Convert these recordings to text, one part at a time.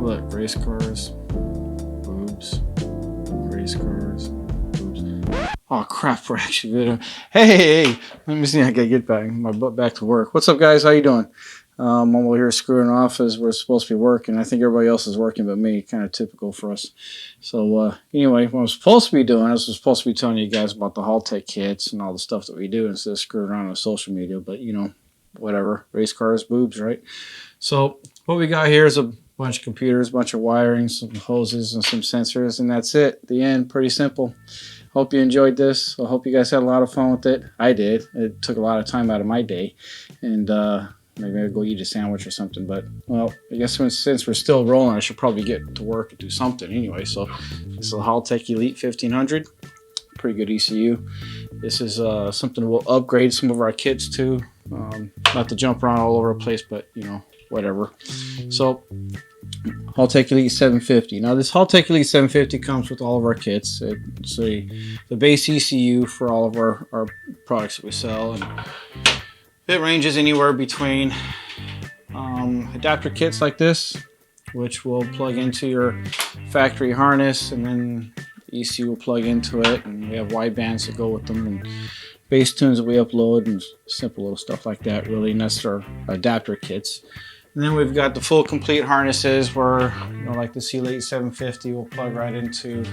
Look, race cars, boobs, race cars, boobs. Oh crap, we're actually video. Hey, let me see. I gotta get my butt back to work. What's up, guys? How you doing? I'm over here screwing off as we're supposed to be working. I think everybody else is working but me. Kind of typical for us. So anyway, what I'm supposed to be doing is I'm supposed to be telling you guys about the Haltech kits and all the stuff that we do instead of screwing around on social media. But you know, whatever. Race cars, boobs, right? So what we got here is a bunch of computers, a bunch of wiring, some hoses, and some sensors, and that's it. The end. Pretty simple. Hope you enjoyed this. I hope you guys had a lot of fun with it. I did. It took a lot of time out of my day, and maybe I'll go eat a sandwich or something. But well, I guess since we're still rolling, I should probably get to work and do something anyway. So this is the Haltech Elite 1500. Pretty good ECU. This is something we'll upgrade some of our kits to. Not to jump around all over the place, but you know, whatever. So Haltech Elite 750. Now this Haltech Elite 750 comes with all of our kits. It's the base ECU for all of our products that we sell, and it ranges anywhere between adapter kits like this, which will plug into your factory harness, and then ECU will plug into it, and we have widebands that go with them, and bass tunes that we upload, and simple little stuff like that, really. And that's our adapter kits. And then we've got the full complete harnesses where, you know, like the Elite 750 will plug right into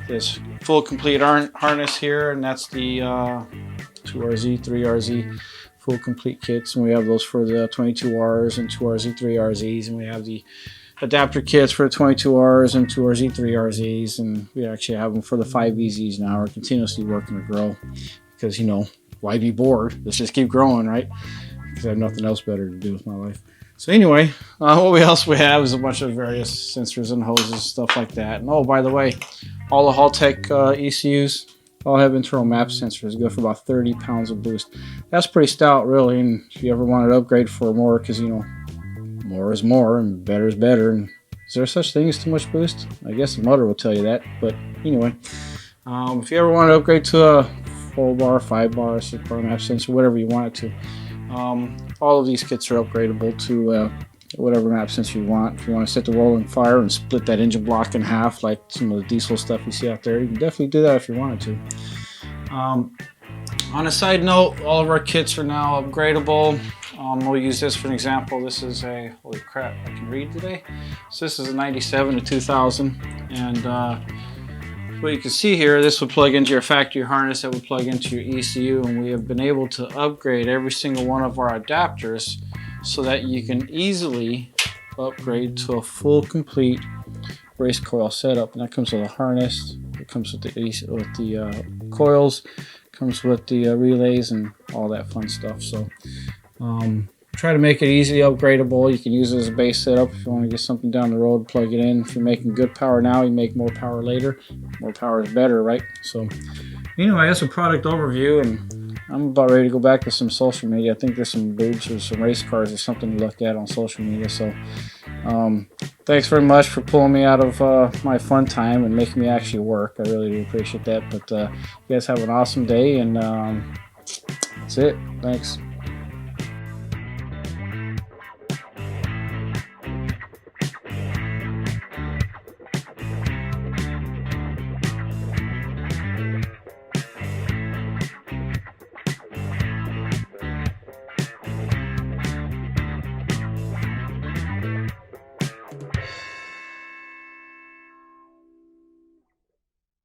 this full complete harness here, and that's the 2RZ, 3RZ full complete kits. And we have those for the 22Rs and 2RZ, 3RZs, and we have the adapter kits for the 22Rs and 2RZ, 3RZs, and we actually have them for the 5EZs now. We're continuously working to grow because, you know, why be bored? Let's just keep growing, right? Because I have nothing else better to do with my life. So anyway, what else we have is a bunch of various sensors and hoses, stuff like that. And oh, by the way, all the Haltech ECUs all have internal map sensors. Go for about 30 pounds of boost. That's pretty stout, really. And if you ever wanted to upgrade for more, because you know, more is more and better is better. And is there such thing as too much boost? I guess the motor will tell you that. But anyway, if you ever want to upgrade to a 4-bar, 5-bar, 6-bar map sensor, whatever you want it to. All of these kits are upgradable to whatever map sensor you want. If you want to set the rolling fire and split that engine block in half like some of the diesel stuff you see out there, you can definitely do that if you wanted to. On a side note, all of our kits are now upgradable. We'll use this for an example. This is a, holy crap, I can read today. So this is a 97 to 2000, and what you can see here, this will plug into your factory harness, that will plug into your ECU, and we have been able to upgrade every single one of our adapters so that you can easily upgrade to a full complete race coil setup. And that comes with a harness, it comes with the coils, comes with the relays and all that fun stuff. So try to make it easily upgradable. You can use it as a base setup if you want to get something down the road, plug it in. If you're making good power now, you make more power later. More power is better, right? So anyway, that's a product overview, and I'm about ready to go back to some social media. I think there's some boobs or some race cars or something to look at on social media. So thanks very much for pulling me out of my fun time and making me actually work. I really do appreciate that. But you guys have an awesome day, and that's it. Thanks.